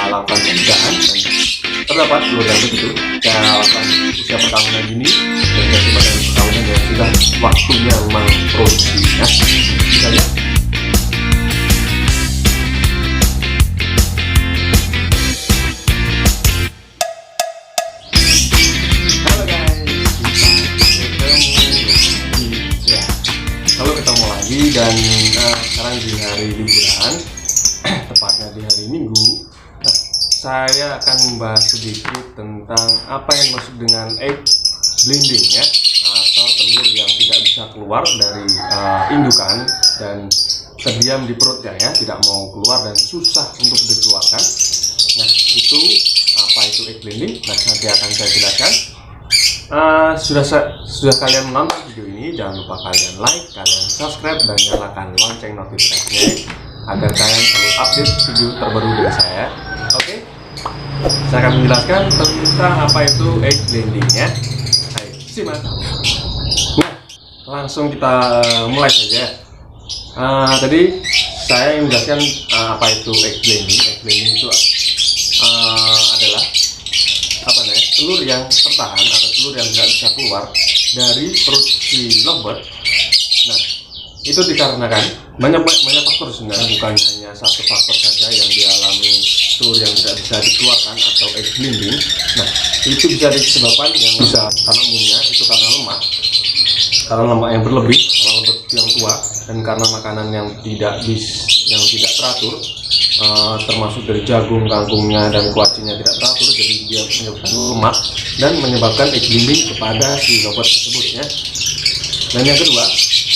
lakukan pembukaan dan terdapat telur yang begitu saya lakukan usia perkawinan ini dan tiba dengan perkawinan yang sudah waktunya memang produksi ya. Kita lihat. Halo, ketemu lagi dan sekarang di hari liburan, tepatnya di hari Minggu. Saya akan membahas sedikit tentang apa yang dimaksud dengan egg blending ya, atau telur yang tidak bisa keluar dari indukan dan terdiam di perutnya ya, tidak mau keluar dan susah untuk dikeluarkan. Nah, itu apa itu egg blending? Nah, nanti akan saya jelaskan. Sudah kalian menonton video ini, jangan lupa kalian like, kalian subscribe dan nyalakan lonceng notifikasinya agar kalian selalu update video terbaru dari saya. Oke, saya akan menjelaskan tentang apa itu egg blending ya. Ayo simak. Nah, langsung kita mulai saja. Tadi saya menjelaskan apa itu egg blending. Egg blending itu adalah telur yang tertahan atau telur yang tidak bisa keluar dari perut si lovebird. Nah, itu dikarenakan banyak faktor sebenarnya, bukan hanya satu faktor saja yang dialami telur yang tidak bisa dikeluarkan atau egg blending. Nah, itu bisa disebabkan yang bisa karena umumnya itu karena lemak yang berlebih, karena lemak yang tua, dan karena makanan yang tidak teratur, termasuk dari jagung, kangkungnya dan kuacinya tidak teratur, jadi dia menyebabkan lemak dan menyebabkan egg blending kepada si lovebird tersebut ya. Dan yang kedua,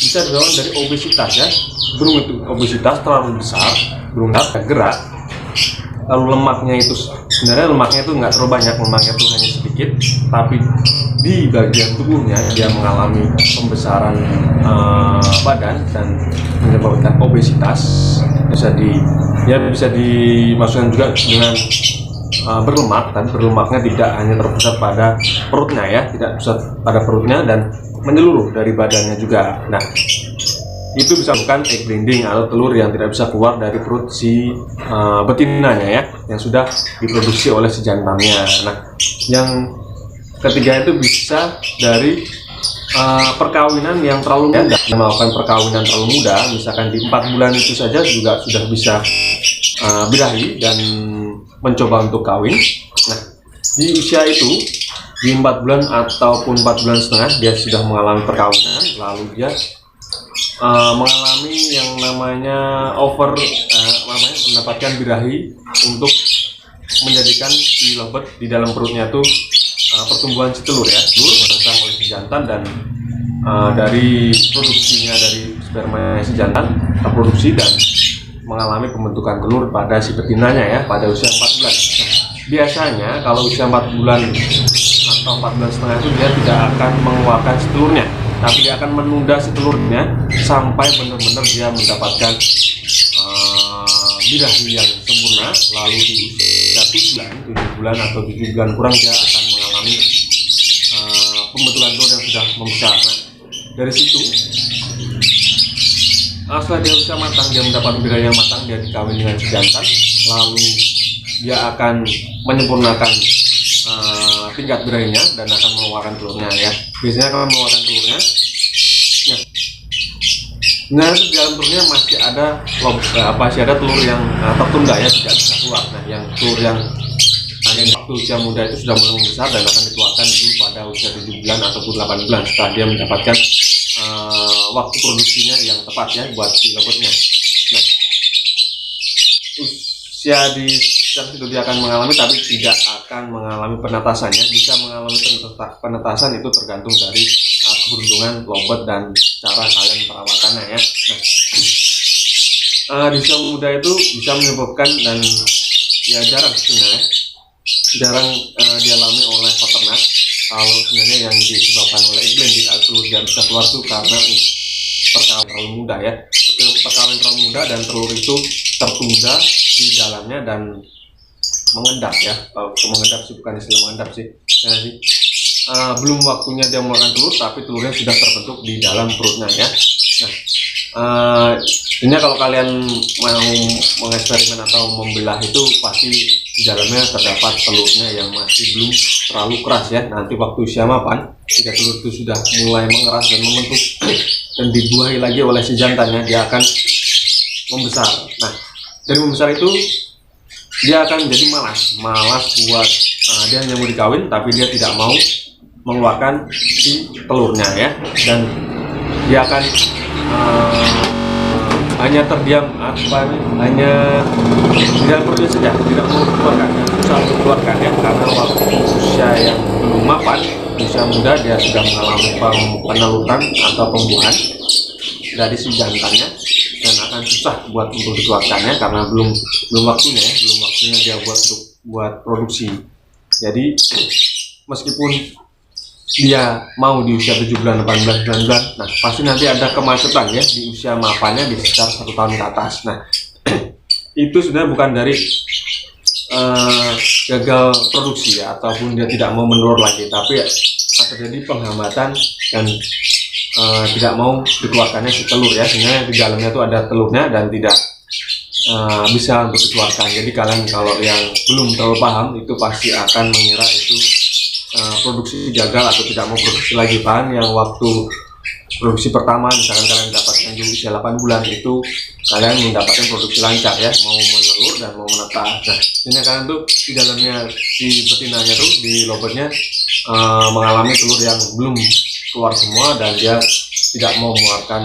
bisa dilawan dari obesitas ya. Burung itu obesitas terlalu besar, burung dapat gerak, lalu lemaknya itu sebenarnya lemaknya itu nggak terlalu banyak, lemaknya itu hanya sedikit, tapi di bagian tubuhnya dia mengalami pembesaran badan dan menyebabkan obesitas. Bisa dimasukkan juga dengan berlemak, dan berlemaknya tidak hanya terpusat pada perutnya ya, tidak pusat pada perutnya dan menyeluruh dari badannya juga. Nah, itu bisa bukan egg blending atau telur yang tidak bisa keluar dari perut si betinanya ya, yang sudah diproduksi oleh si jantannya. Nah, yang ketiga itu bisa dari perkawinan yang terlalu muda. Melakukan perkawinan terlalu muda, misalkan di 4 bulan itu saja juga sudah bisa birahi dan mencoba untuk kawin. Nah, di usia itu di 4 bulan ataupun 4 bulan setengah dia sudah mengalami perkawinan, lalu dia mengalami yang namanya mendapatkan birahi untuk menjadikan si lovebird di dalam perutnya itu pertumbuhan si telur ya, telur merangsang oleh si jantan, dan dari produksinya dari sperma si jantan terproduksi dan mengalami pembentukan telur pada si betinanya ya pada usia 4 bulan. Biasanya kalau usia 4 bulan atau 4 bulan setengah itu dia tidak akan mengeluarkan si telurnya, tapi dia akan menunda si telurnya sampai benar-benar dia mendapatkan birahi yang sempurna. Lalu di usia 7 bulan atau 7 bulan kurang dia akan mengalami pembentukan telur yang sudah membesar. Nah, dari situ setelah dia usia matang, dia mendapat birahi yang matang, dia dikawin dengan si jantan, lalu dia akan menyempurnakan tingkat birahinya dan akan mengeluarkan telurnya ya. Biasanya akan mengeluarkan telurnya. Nah, di dalam telurnya masih ada telur yang tertunda ya, tidak bisa keluar. Nah, yang telur yang waktu usia muda itu sudah mulai membesar dan akan dikeluarkan dulu pada usia 7 bulan ataupun 8 bulan setelah dia mendapatkan waktu produksinya yang tepat ya buat si lovebird-nya. Nah, usia di situ dia akan mengalami, tapi tidak akan mengalami penetasan ya. Bisa mengalami penetasan itu tergantung dari keberuntungan lovebird dan cara kalian perawatannya ya. Nah, di usia muda itu bisa menyebabkan dan ya jarang dialami oleh peternak. Kalau sebenarnya yang disebabkan oleh egg blending atau telur yang bisa keluar itu karena perkawinan terlalu muda ya. Perkawinan terlalu muda dan telur itu tertunda di dalamnya dan mengendap ya. Kalau mengendap sih bukan istilah mengendap sih. Belum waktunya dia mengeluarkan telur, tapi telurnya sudah terbentuk di dalam perutnya ya. Nah, ini kalau kalian mau mengeksperimen atau membelah itu pasti di dalamnya terdapat telurnya yang masih belum terlalu keras ya. Nanti waktu usia mapan, jika telur itu sudah mulai mengeras dan membentuk dan dibuahi lagi oleh si jantannya, dia akan membesar. Nah, dari membesar itu dia akan menjadi malas buat dia hanya mau dikawin, tapi dia tidak mau mengeluarkan si telurnya ya, dan dia akan hanya terdiam hanya di dalam perutnya saja, tidak mau keluarkan, susah untuk keluarkan ya, karena waktu usia yang belum mapan, usia muda, dia sudah mengalami peneluran atau pembuahan dari si jantannya, dan akan susah buat untuk dikeluarkannya karena belum waktunya ya, belum waktunya dia buat produksi. Jadi meskipun dia mau di usia 7 bulan, 18, 19, nah pasti nanti ada kemacetan ya di usia mapannya di sekitar 1 tahun ke atas. Nah itu sebenarnya bukan dari gagal produksi ya, ataupun dia tidak mau menelur lagi, tapi terjadi penghambatan dan tidak mau dikeluarkannya si telur ya, sehingga di dalamnya itu ada telurnya dan tidak bisa untuk dikeluarkan. Jadi kalian kalau yang belum terlalu paham itu pasti akan mengira itu produksi gagal atau tidak mau produksi lagi. Bahan yang waktu produksi pertama misalkan kalian dapatkan di usia 8 bulan itu kalian mendapatkan produksi lancar ya, mau menelur dan mau menetas. Nah ini kalian tuh di dalamnya si betinanya tuh di lobotnya mengalami telur yang belum keluar semua dan dia tidak mau mengeluarkan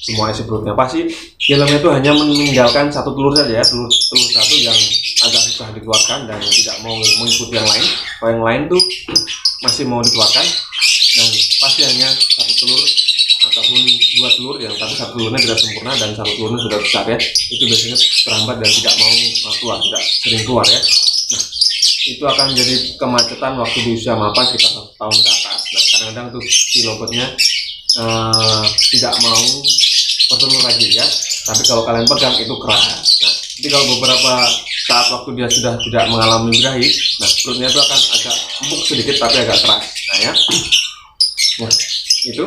semua isi perutnya. Pasti di dalamnya itu hanya meninggalkan satu telur saja ya, telur satu yang agak susah dikeluarkan dan tidak mau mengikuti yang lain. Kalau yang lain tuh masih mau dikeluarkan dan pasti hanya satu telur ataupun 2 telur, yang tapi satu telurnya tidak sempurna dan satu telurnya sudah besar ya, itu biasanya terhambat dan tidak mau keluar, tidak sering keluar ya. Nah itu akan menjadi kemacetan waktu di usia mapan sekitar 1 tahun ke atas. Nah kadang-kadang tuh si lobotnya tidak mau bertelur lagi ya, tapi kalau kalian pegang itu keras. Nah jadi kalau beberapa saat waktu dia sudah tidak mengalami birahi, nah perutnya itu akan agak empuk sedikit tapi agak keras. Nah ya, nah itu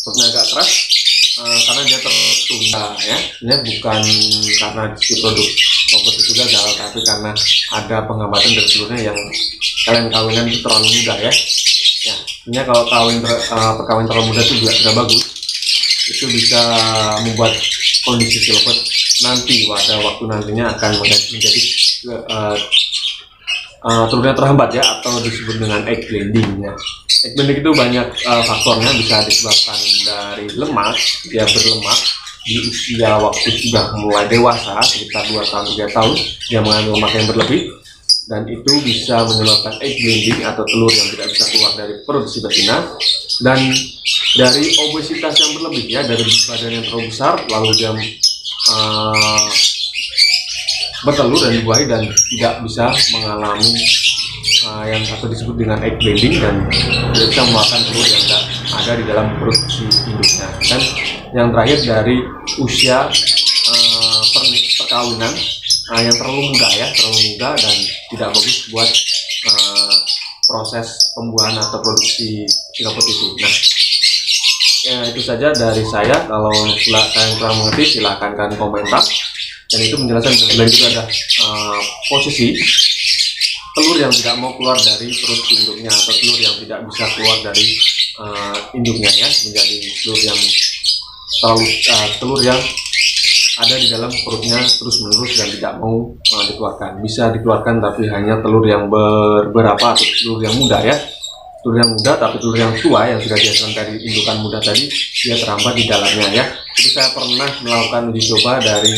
perutnya agak keras karena dia tertunda ya, ini bukan karena si produk lobot itu gagal, tapi karena ada penghambatan dari telurnya yang kalian kawinan itu terlalu muda ya. Ya, sebenarnya kalau perkawinan terlalu muda itu juga tidak bagus. Itu bisa membuat kondisi si lobot nanti pada waktu nantinya akan menjadi telurnya terhambat ya, atau disebut dengan egg blending ya. Egg blending itu banyak faktornya, bisa disebabkan dari lemak, dia berlemak di usia waktu sudah mulai dewasa sekitar 2 tahun 3 tahun, dia mengandung lemak yang berlebih, dan itu bisa menyebabkan egg blending atau telur yang tidak bisa keluar dari perut si betina, dan dari obesitas yang berlebih ya, dari badan yang terlalu besar lalu dia bertelur dan dibuahi dan tidak bisa mengalami yang atau disebut dengan egg blending, dan tidak bisa mengeluarkan telur yang ada di dalam perut si induknya. Dan yang terakhir dari usia perkawinan yang terlalu muda ya, terlalu muda dan tidak bagus buat proses pembuahan atau produksi si lobot itu. Nah ya itu saja dari saya. Kalau kalian kurang mengerti silahkan kalian komentar, dan itu menjelaskan. Dan itu ada posisi telur yang tidak mau keluar dari perut induknya atau telur yang tidak bisa keluar dari induknya ya, menjadi telur yang telur yang ada di dalam perutnya terus menerus dan tidak mau dikeluarkan. Bisa dikeluarkan tapi hanya telur yang beberapa atau telur yang muda ya, telur yang muda, tapi telur yang tua yang sudah dihasilkan dari indukan muda tadi dia terhambat di dalamnya ya. Itu saya pernah melakukan uji coba dari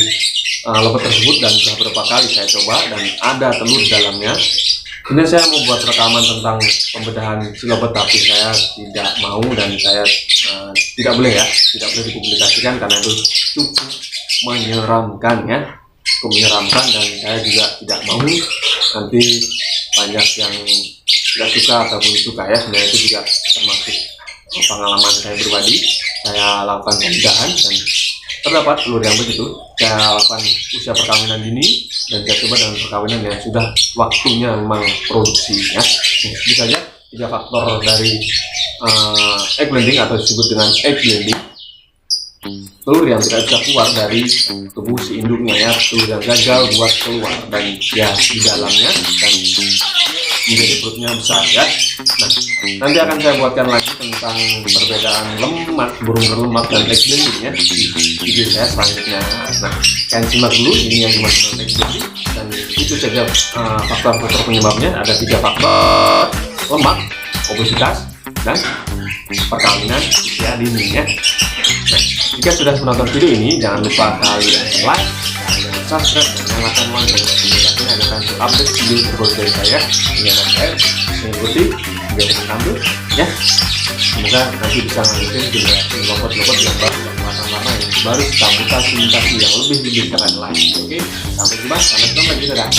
lobot tersebut dan sudah beberapa kali saya coba dan ada telur di dalamnya. Ini saya mau buat rekaman tentang pembedahan si lobot, tapi saya tidak mau dan saya tidak boleh ya, tidak boleh dipublikasikan karena itu cukup menyeramkan ya, cukup menyeramkan, dan saya juga tidak mau nanti banyak yang tidak suka ataupun suka ya. Sebenarnya itu juga termasuk pengalaman saya pribadi. Saya lakukan pembedahan dan terdapat telur yang begitu. Saya lakukan usia perkawinan dini dan saya coba dengan perkawinan yang sudah waktunya memang produksi ya. Itu saja 3 faktor dari egg blending atau disebut dengan egg blending. telur yang tidak bisa keluar dari tubuh si induknya ya, telur yang gagal buat keluar dan ya di dalamnya dan menjadi perutnya besar ya. Nah, nanti akan saya buatkan lagi tentang perbedaan lemak, burung berlemak dan egg bending ya di video saya selanjutnya. Nah, kalian simak dulu ini yang dimaksud egg bending dan itu saja faktor-faktor penyebabnya. Ada 3 faktor: lemak, obesitas, dan perkawinan usia dini ya. Nah, jika sudah menonton video ini, jangan lupa kalian like, kalian subscribe, dan nyalakan lonceng notifikasinya agar kalian update video terbaru dari saya. Dengan saya mengikuti video tampil ya. Semoga nanti bisa lanjutin generasi robot-robot yang baru, yang warna-warna yang baru, mutasi-mutasi yang lebih keren lagi. Oke, sampai jumpa, sampai ketemu lagi, dadah.